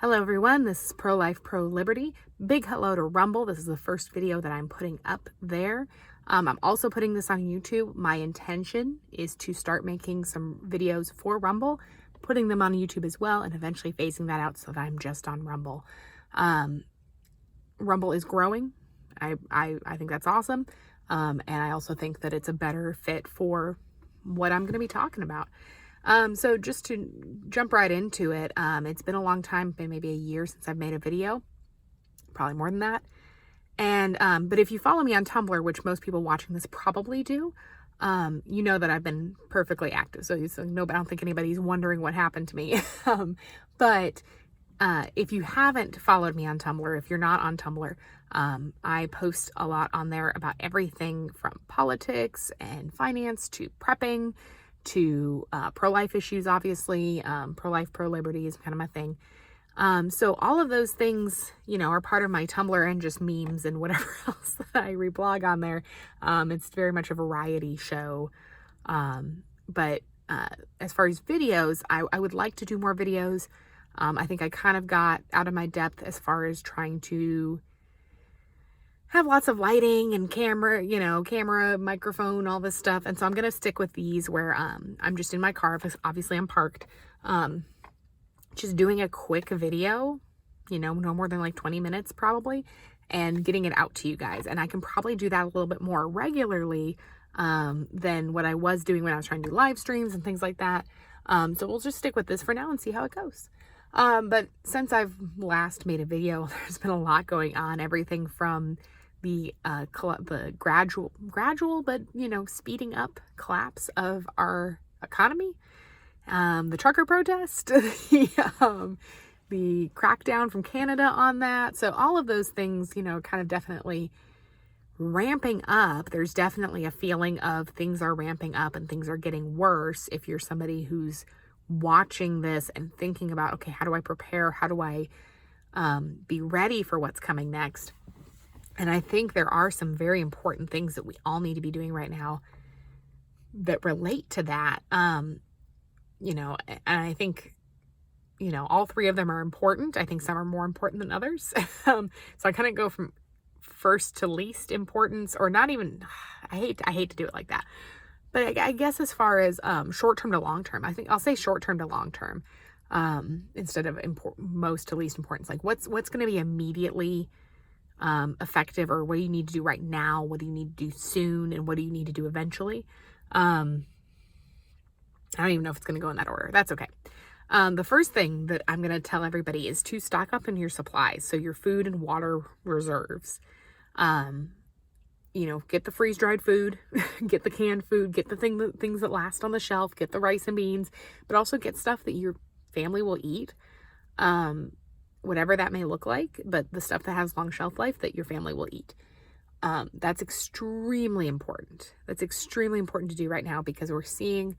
Hello everyone, this is Pro-Life, Pro-Liberty. Big hello to Rumble. This is the first video that I'm putting up there. I'm also putting this on YouTube. My intention is to start making some videos for Rumble, putting them on YouTube as well, and eventually phasing that out so that I'm just on Rumble. Rumble is growing. I think that's awesome. And I also think that it's a better fit for what I'm going to be talking about. So just to jump right into it, it's been a long time, been maybe a year since I've made a video, probably more than that. And, but if you follow me on Tumblr, which most people watching this probably do, you know that I've been perfectly active. So no, I don't think anybody's wondering what happened to me. But if you haven't followed me on Tumblr, if you're not on Tumblr, I post a lot on there about everything from politics and finance to prepping to pro-life issues, obviously. Pro-life, pro-liberty is kind of my thing. So all of those things, you know, are part of my Tumblr and just memes and whatever else that I reblog on there. It's very much a variety show. But as far as videos, I would like to do more videos. I think I kind of got out of my depth as far as trying to have lots of lighting and camera, microphone, all this stuff. And so I'm going to stick with these where I'm just in my car. Obviously I'm parked. Just doing a quick video, no more than like 20 minutes probably, and getting it out to you guys. And I can probably do that a little bit more regularly than what I was doing when I was trying to do live streams and things like that. So we'll just stick with this for now and see how it goes. But since I've last made a video, there's been a lot going on, everything from the gradual, but, speeding up collapse of our economy, the trucker protest, the crackdown from Canada on that. So all of those things, kind of definitely ramping up. There's definitely a feeling of things are ramping up and things are getting worse. If you're somebody who's watching this and thinking about, okay, how do I prepare? How do I be ready for what's coming next? And I think there are some very important things that we all need to be doing right now that relate to that. And I think, all three of them are important. I think some are more important than others. So I kind of go from first to least importance, or not even, I hate to do it like that. But I guess as far as short-term to long-term, I think I'll say short-term to long-term instead of most to least importance. Like what's going to be immediately effective, or what do you need to do right now? What do you need to do soon? And what do you need to do eventually? I don't even know if it's going to go in that order. That's okay. The first thing that I'm going to tell everybody is to stock up on your supplies. So your food and water reserves. Get the freeze-dried food, get the canned food, get the things that last on the shelf, get the rice and beans, but also get stuff that your family will eat. Whatever that may look like, but the stuff that has long shelf life that your family will eat. That's extremely important. That's extremely important to do right now, because we're seeing,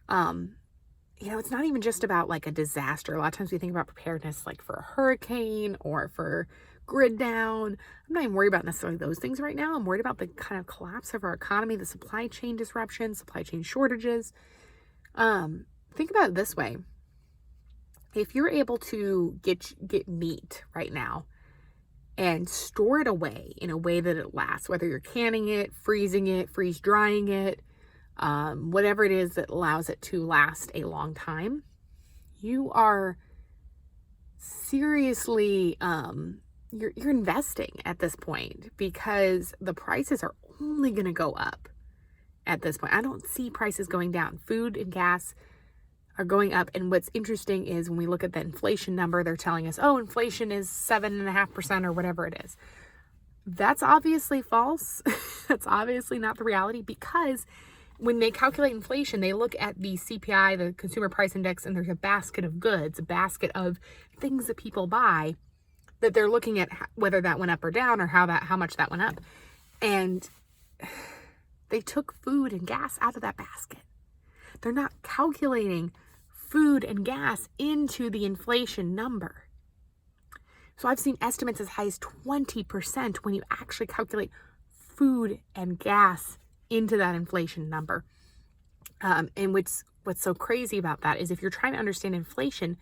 it's not even just about like a disaster. A lot of times we think about preparedness like for a hurricane or for grid down. I'm not even worried about necessarily those things right now. I'm worried about the kind of collapse of our economy, the supply chain disruption, supply chain shortages. Think about it this way. If you're able to get meat right now and store it away in a way that it lasts, whether you're canning it, freezing it, freeze drying it, whatever it is that allows it to last a long time, you are seriously, you're investing at this point, because the prices are only going to go up at this point. I don't see prices going down. Food and gas are going up. And what's interesting is when we look at the inflation number, they're telling us, oh, inflation is 7.5% or whatever it is. That's obviously false. That's obviously not the reality, because when they calculate inflation, they look at the CPI, the Consumer Price Index, and there's a basket of goods, a basket of things that people buy, that they're looking at whether that went up or down, or how much that went up. And they took food and gas out of that basket. They're not calculating food and gas into the inflation number. So I've seen estimates as high as 20% when you actually calculate food and gas into that inflation number. And what's so crazy about that is if you're trying to understand inflation,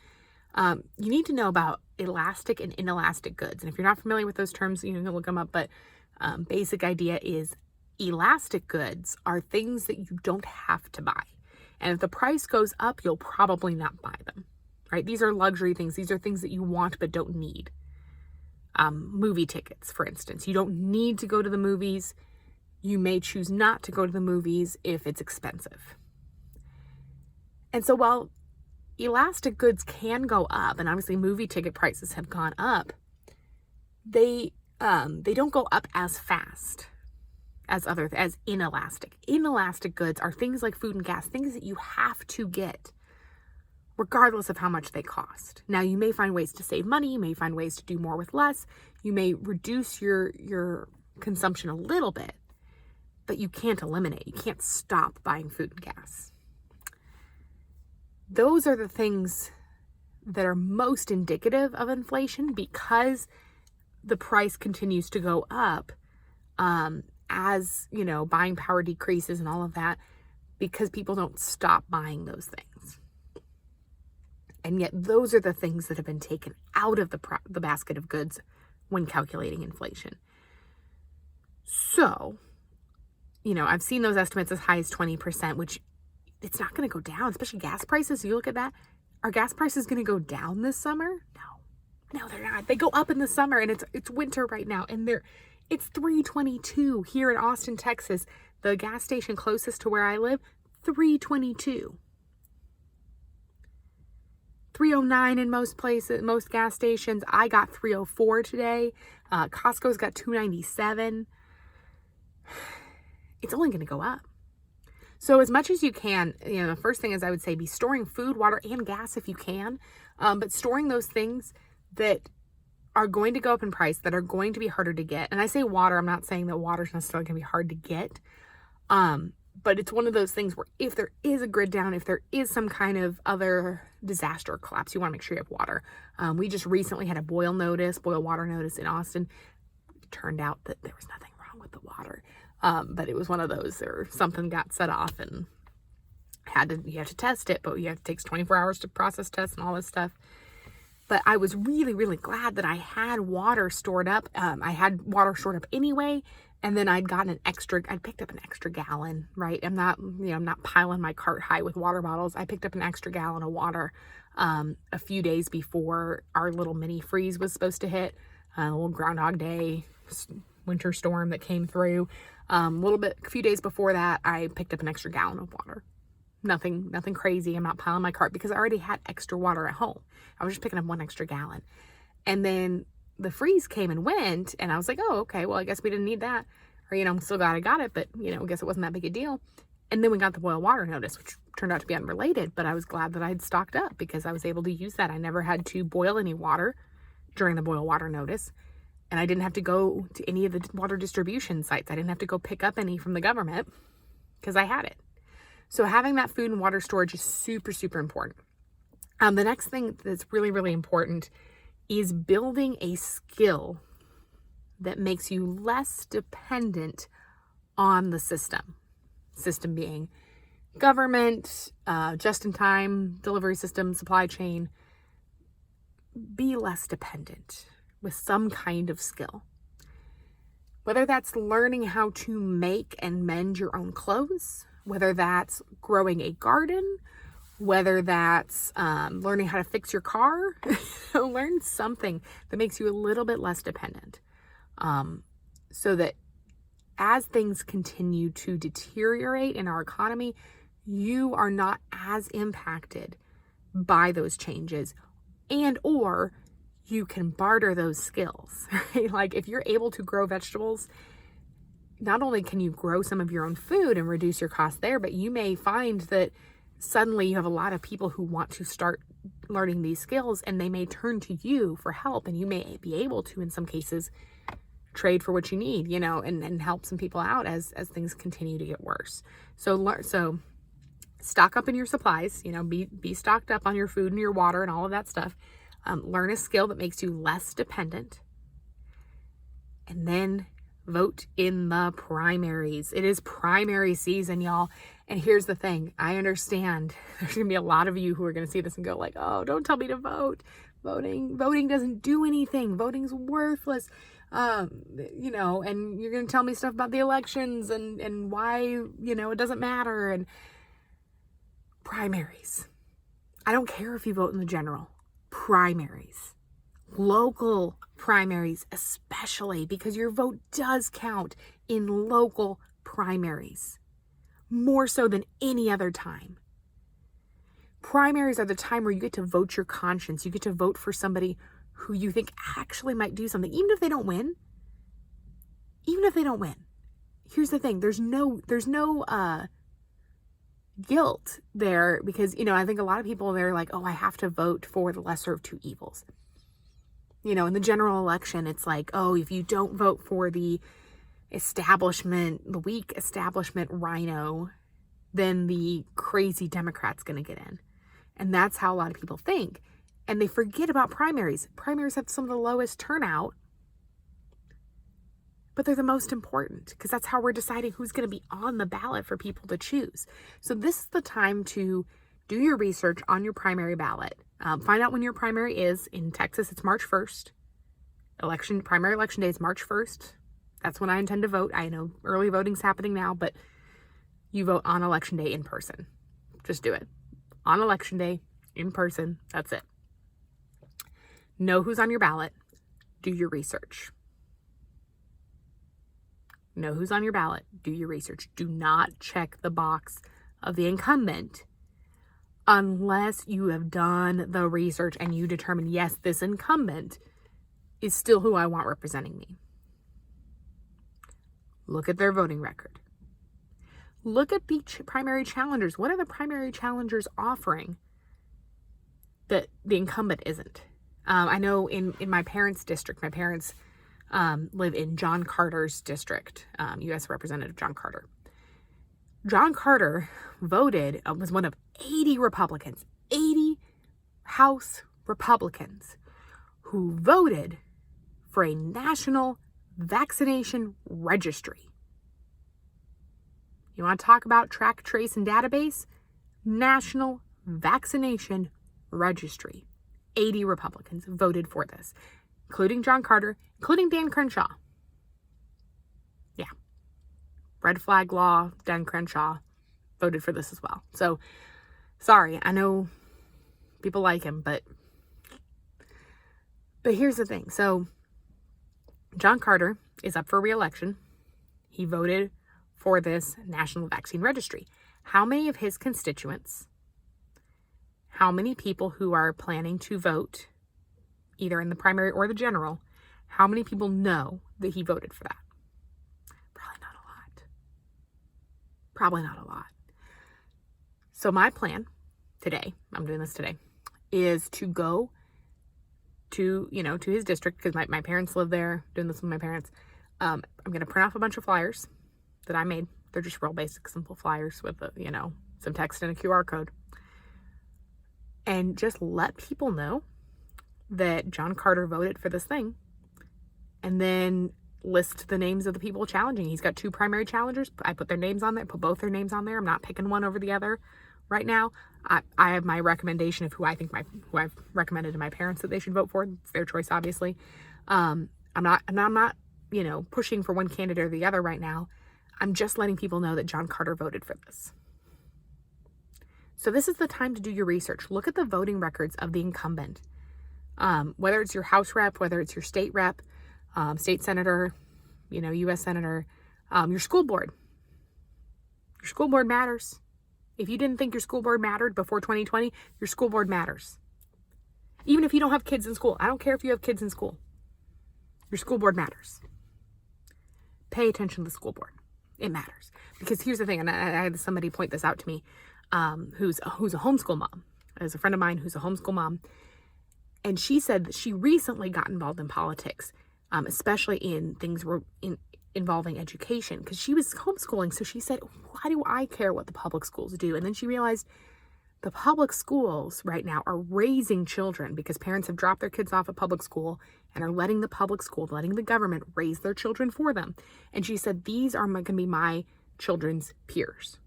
you need to know about elastic and inelastic goods. And if you're not familiar with those terms, you can look them up, but basic idea is elastic goods are things that you don't have to buy. And if the price goes up, you'll probably not buy them, right? These are luxury things. These are things that you want but don't need. Movie tickets, for instance. You don't need to go to the movies. You may choose not to go to the movies if it's expensive. And so while elastic goods can go up, and obviously movie ticket prices have gone up, they don't go up as fast as inelastic. Inelastic goods are things like food and gas, things that you have to get regardless of how much they cost. Now, you may find ways to save money, you may find ways to do more with less, you may reduce your consumption a little bit, but you can't eliminate, you can't stop buying food and gas. Those are the things that are most indicative of inflation because the price continues to go up as, buying power decreases and all of that, because people don't stop buying those things. And yet those are the things that have been taken out of the basket of goods when calculating inflation. So, I've seen those estimates as high as 20%, which it's not going to go down, especially gas prices. You look at that. Are gas prices going to go down this summer? No, they're not. They go up in the summer, and it's winter right now, and it's $3.22 here in Austin, Texas. The gas station closest to where I live, $3.22. $3.09 in most places, most gas stations. I got $3.04 today. Costco's got $2.97. It's only going to go up. So as much as you can, the first thing is I would say be storing food, water, and gas if you can. But storing those things that are going to go up in price, that are going to be harder to get. And I say water, I'm not saying that water's necessarily going to be hard to get. But it's one of those things where if there is a grid down, if there is some kind of other disaster or collapse, you want to make sure you have water. We just recently had a boil water notice in Austin. It turned out that there was nothing wrong with the water. But it was one of those, or something got set off and you have to test it, but it takes 24 hours to process tests and all this stuff. But I was really, really glad that I had water stored up. I had water stored up anyway. And then I'd picked up an extra gallon, right? I'm not piling my cart high with water bottles. I picked up an extra gallon of water, a few days before our little mini freeze was supposed to hit, a little Groundhog Day winter storm that came through. A few days before that, I picked up an extra gallon of water. Nothing crazy. I'm not piling my cart because I already had extra water at home. I was just picking up one extra gallon. And then the freeze came and went, and I was like, oh, okay, well, I guess we didn't need that. Or, I'm still glad I got it, but, I guess it wasn't that big a deal. And then we got the boil water notice, which turned out to be unrelated, but I was glad that I had stocked up because I was able to use that. I never had to boil any water during the boil water notice, and I didn't have to go to any of the water distribution sites. I didn't have to go pick up any from the government because I had it. So having that food and water storage is super, super important. The next thing that's really, really important is building a skill that makes you less dependent on the system. System being government, just-in-time delivery system, supply chain. Be less dependent with some kind of skill. Whether that's learning how to make and mend your own clothes, whether that's growing a garden, whether that's learning how to fix your car, learn something that makes you a little bit less dependent. So that as things continue to deteriorate in our economy, you are not as impacted by those changes, and or you can barter those skills, right? Like if you're able to grow vegetables, not only can you grow some of your own food and reduce your cost there, but you may find that suddenly you have a lot of people who want to start learning these skills, and they may turn to you for help, and you may be able to, in some cases, trade for what you need, and help some people out as things continue to get worse. So stock up in your supplies, be stocked up on your food and your water and all of that stuff. Learn a skill that makes you less dependent. And then vote in the primaries. It is primary season, y'all. And here's the thing. I understand there's going to be a lot of you who are going to see this and go like, oh, don't tell me to vote. Voting doesn't do anything. Voting's worthless. You know, and you're going to tell me stuff about the elections and why, you know, it doesn't matter. And primaries. I don't care if you vote in the general. Primaries. Local primaries, especially, because your vote does count in local primaries. More so than any other time. Primaries are the time where you get to vote your conscience. You get to vote for somebody who you think actually might do something, even if they don't win. Even if they don't win. Here's the thing. There's no guilt there because, you know, I think a lot of people, they're like, oh, I have to vote for the lesser of two evils. You know, in the general election, it's like, oh, if you don't vote for the weak establishment rhino, then the crazy Democrat's going to get in. And that's how a lot of people think. And they forget about primaries. Primaries have some of the lowest turnout, but they're the most important because that's how we're deciding who's going to be on the ballot for people to choose. So this is the time to do your research on your primary ballot. Find out when your primary is. In Texas, it's March 1st. Primary election day is March 1st. That's when I intend to vote. I know early voting's happening now, but you vote on election day in person. Just do it. On election day, in person. That's it. Know who's on your ballot. Do your research. Know who's on your ballot. Do your research. Do not check the box of the incumbent unless you have done the research and you determine, yes, this incumbent is still who I want representing me. Look at their voting record. Look at the primary challengers. What are the primary challengers offering that the incumbent isn't? I know in my parents' district, my parents live in John Carter's district, U.S. Representative John Carter. John Carter voted, was one of 80 Republicans, 80 House Republicans who voted for a national vaccination registry. You want to talk about track, trace, and database? National Vaccination Registry. 80 Republicans voted for this, including John Carter, including Dan Crenshaw. Yeah. Red flag law, Dan Crenshaw voted for this as well. So, sorry, I know people like him, but here's the thing. So, John Carter is up for re-election. He voted for this National Vaccine Registry. How many of his constituents, how many people who are planning to vote, either in the primary or the general, how many people know that he voted for that? Probably not a lot. Probably not a lot. So my plan today, I'm doing this today, is to go to his district, because my parents live there, doing this with my parents. I'm going to print off a bunch of flyers that I made. They're just real basic, simple flyers with, some text and a QR code. And just let people know that John Carter voted for this thing. And then list the names of the people challenging. He's got 2 primary challengers. I put their names on there, put both their names on there. I'm not picking one over the other right now. I have my recommendation of who I've recommended to my parents that they should vote for. It's their choice, obviously. I'm not, pushing for one candidate or the other right now. I'm just letting people know that John Carter voted for this. So this is the time to do your research. Look at the voting records of the incumbent. Whether it's your House rep, whether it's your state rep, state senator, U.S. senator, your school board. Your school board matters. If you didn't think your school board mattered before 2020, your school board matters. Even if you don't have kids in school. I don't care if you have kids in school. Your school board matters. Pay attention to the school board. It matters. Because here's the thing, and I had somebody point this out to me, who's a homeschool mom. There's a friend of mine who's a homeschool mom. And she said that she recently got involved in politics, especially in things involving education, because she was homeschooling. So she said, why do I care what the public schools do? And then she realized the public schools right now are raising children because parents have dropped their kids off at public school and are letting the government raise their children for them. And she said, these are going to be my children's peers.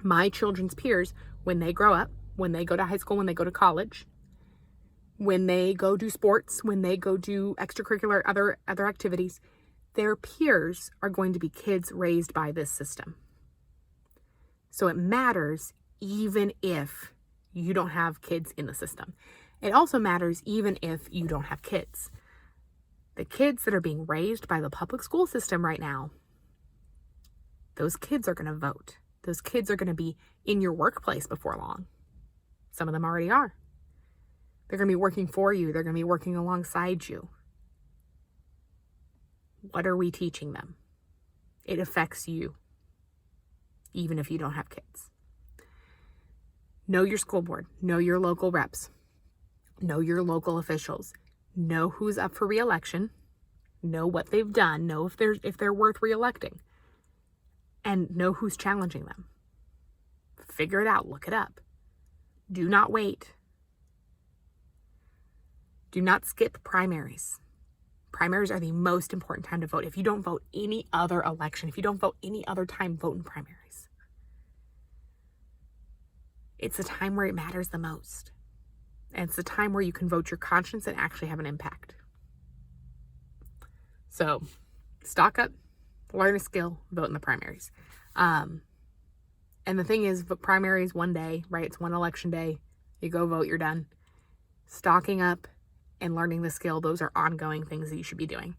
My children's peers, when they grow up, when they go to high school, when they go to college, when they go do sports, when they go do extracurricular other activities, their peers are going to be kids raised by this system. So it matters even if you don't have kids in the system. It also matters even if you don't have kids. The kids that are being raised by the public school system right now, those kids are going to vote. Those kids are going to be in your workplace before long. Some of them already are. They're going to be working for you. They're going to be working alongside you. What are we teaching them? It affects you, even if you don't have kids. Know your school board. Know your local reps. Know your local officials. Know who's up for re-election. Know what they've done. Know if they're worth re-electing. And know who's challenging them. Figure it out. Look it up. Do not wait. Do not skip primaries. Primaries are the most important time to vote. If you don't vote any other election, if you don't vote any other time, vote in primaries. It's the time where it matters the most. And it's the time where you can vote your conscience and actually have an impact. So, stock up, learn a skill, vote in the primaries. And the thing is, primaries one day, right? It's one election day. You go vote, you're done. Stocking up and learning the skill, those are ongoing things that you should be doing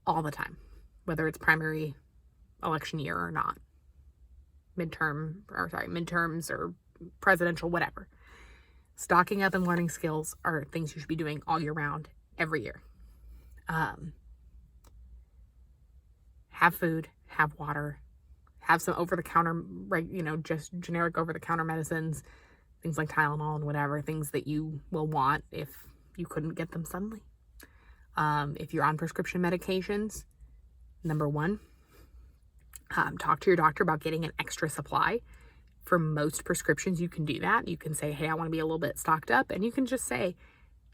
all the time, whether it's primary election year or not. Midterms or presidential, whatever. Stocking up and learning skills are things you should be doing all year round, every year. Have food, have water, have some over-the-counter, just generic over-the-counter medicines, things like Tylenol and whatever, things that you will want if you couldn't get them suddenly. If you're on prescription medications, number one, talk to your doctor about getting an extra supply. For most prescriptions, you can do that. You can say, hey, I want to be a little bit stocked up. And you can just say,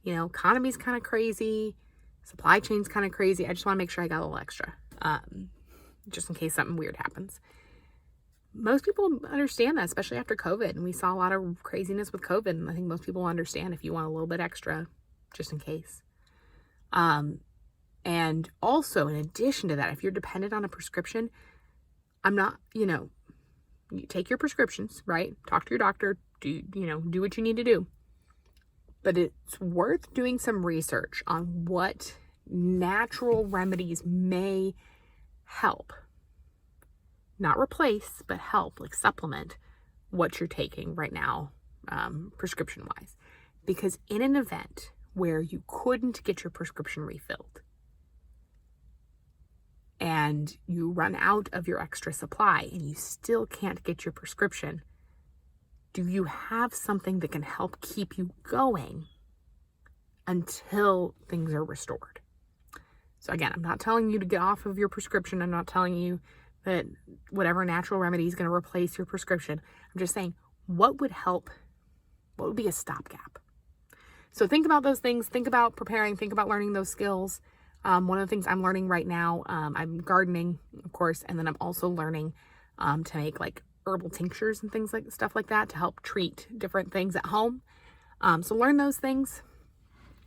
economy's kind of crazy. Supply chain's kind of crazy. I just want to make sure I got a little extra, just in case something weird happens. Most people understand that, especially after COVID. And we saw a lot of craziness with COVID. And I think most people understand if you want a little bit extra, just in case. And also, in addition to that, if you're dependent on a prescription, you take your prescriptions, right? Talk to your doctor, do what you need to do. But it's worth doing some research on what natural remedies may help. Not replace, but help, like supplement what you're taking right now, prescription-wise. Because in an event where you couldn't get your prescription refilled and you run out of your extra supply and you still can't get your prescription, do you have something that can help keep you going until things are restored? So again, I'm not telling you to get off of your prescription. I'm not telling you that whatever natural remedy is going to replace your prescription. I'm just saying, what would help? What would be a stopgap? So think about those things. Think about preparing. Think about learning those skills. One of the things I'm learning right now, I'm gardening, of course, and then I'm also learning to make like herbal tinctures and stuff like that to help treat different things at home. So learn those things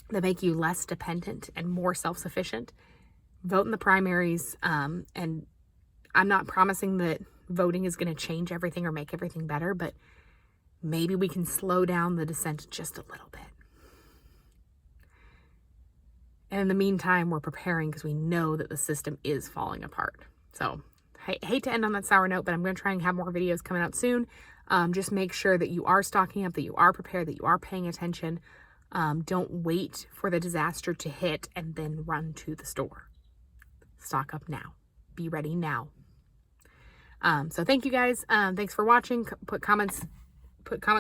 that make you less dependent and more self-sufficient. Vote in the primaries, and I'm not promising that voting is going to change everything or make everything better, but maybe we can slow down the descent just a little bit. And in the meantime, we're preparing because we know that the system is falling apart. So I hate to end on that sour note, but I'm going to try and have more videos coming out soon. Just make sure that you are stocking up, that you are prepared, that you are paying attention. Don't wait for the disaster to hit and then run to the store. Stock up now. Be ready now. So thank you guys. Thanks for watching. Put comments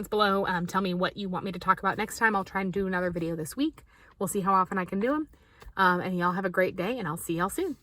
below. Tell me what you want me to talk about next time. I'll try and do another video this week. We'll see how often I can do them. And y'all have a great day, and I'll see y'all soon.